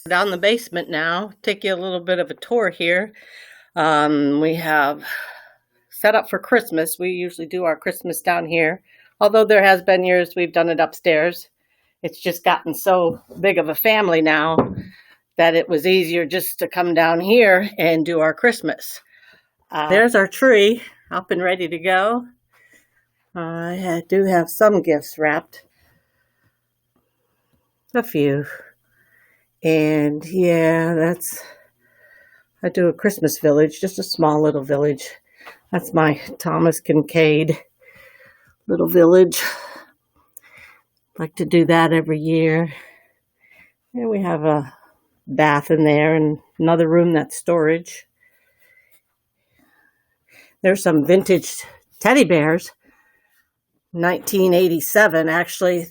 Down the basement now. Take you a little bit of a tour here. We have set up for Christmas. We usually do our Christmas down here, although there has been years we've done it upstairs. It's just gotten so big of a family now that it was easier just to come down here and do our Christmas. There's our tree up and ready to go. I do have some gifts wrapped. A few. And yeah, I do a Christmas village, just a small little village. That's my Thomas Kincaid little village. Like to do that every year. And we have a bath in there and another room that's storage. There's some vintage teddy bears. 1987, actually.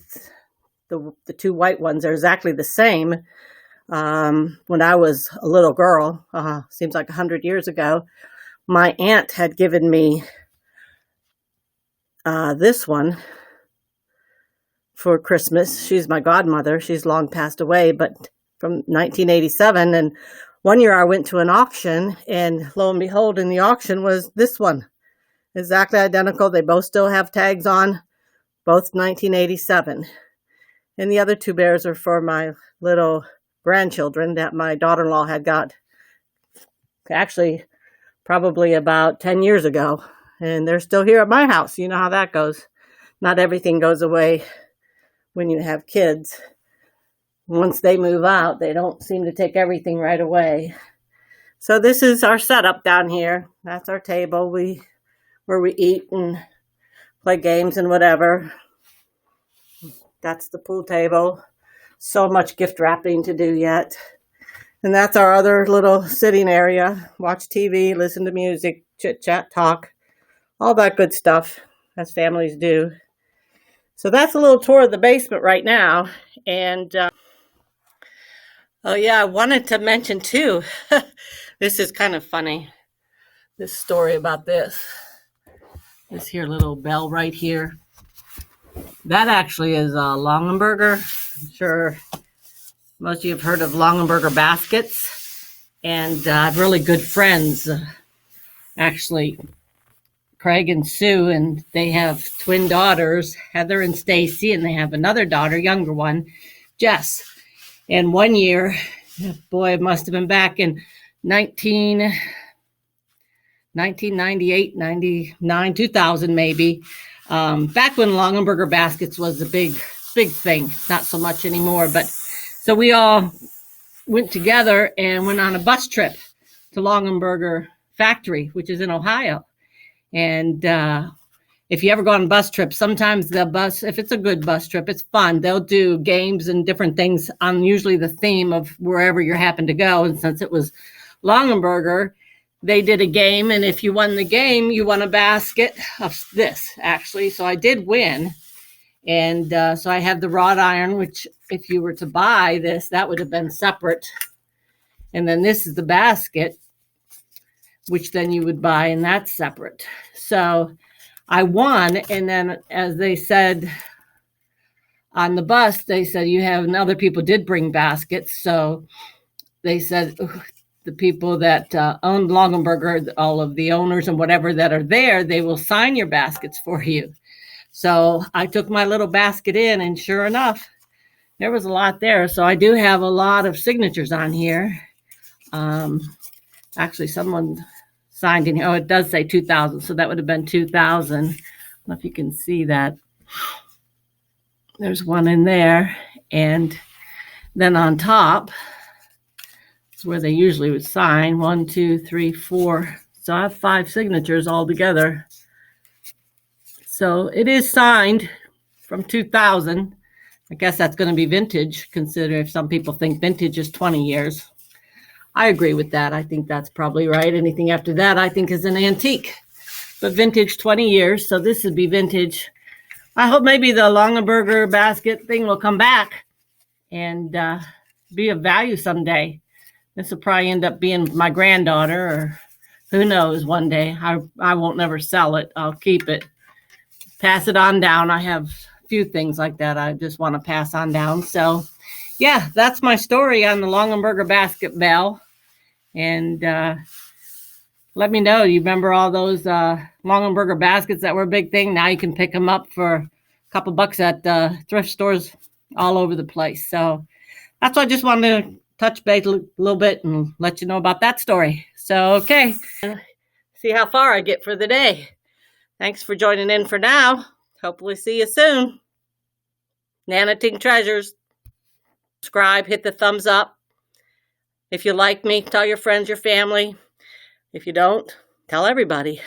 The two white ones are exactly the same. When I was a little girl, seems like 100 years ago, my aunt had given me this one for Christmas. She's my godmother. She's long passed away, but from 1987. And one year I went to an auction, and lo and behold, in the auction was this one. Exactly identical. They both still have tags on, both 1987. And the other two bears are for my little grandchildren that my daughter-in-law had got actually probably about 10 years ago. And they're still here at my house. You know how that goes. Not everything goes away when you have kids. Once they move out, they don't seem to take everything right away. So this is our setup down here. That's our table where we eat and play games and whatever. That's the pool table. So much gift wrapping to do yet. And that's our other little sitting area. Watch TV, listen to music, chit chat, talk. All that good stuff, as families do. So that's a little tour of the basement right now. And, oh yeah, I wanted to mention too, this is kind of funny, this story about this here little bell right here. That actually is a Longenberger. I'm sure most of you have heard of Longenberger baskets. And I have really good friends, actually, Craig and Sue, and they have twin daughters, Heather and Stacy, and they have another daughter, younger one, Jess. And one year, boy, it must have been back in 1998, 99, 2000 maybe, back when Longenberger baskets was a big thing. Not so much anymore, but so we all went together and went on a bus trip to Longenberger factory, which is in Ohio. And if you ever go on a bus trip, sometimes the bus, if it's a good bus trip, it's fun. They'll do games and different things on usually the theme of wherever you happen to go. And since it was Longenberger, they did a game, and if you won the game, you won a basket of this, actually. So I did win. And so I have the wrought iron, which if you were to buy this, that would have been separate. And then this is the basket, which then you would buy, and that's separate. So I won, and then as they said on the bus, they said you have, and other people did bring baskets. So they said the people that owned Longenberger, all of the owners and whatever that are there, they will sign your baskets for you. So I took my little basket in, and sure enough, there was a lot there. So I do have a lot of signatures on here. Actually, someone signed in here. Oh, it does say 2000, so that would have been 2000. I don't know if you can see that. There's one in there. And then on top is where they usually would sign. 1, 2, 3, 4. So I have 5 signatures all together. So it is signed from 2000. I guess that's going to be vintage, consider if some people think vintage is 20 years. I agree with that. I think that's probably right. Anything after that, I think, is an antique. But vintage, 20 years. So this would be vintage. I hope maybe the Longenberger basket thing will come back and be of value someday. This will probably end up being my granddaughter, or who knows, one day. I won't never sell it. I'll keep it. Pass it on down. I have a few things like that I just want to pass on down. So yeah, that's my story on the Longenberger basket bell. And let me know. You remember all those Longenberger baskets that were a big thing? Now you can pick them up for a couple bucks at thrift stores all over the place. So that's why I just wanted to touch base a little bit and let you know about that story. So, okay. See how far I get for the day. Thanks for joining in for now. Hopefully see you soon. Nanating Treasures. Subscribe, hit the thumbs up. If you like me, tell your friends, your family. If you don't, tell everybody.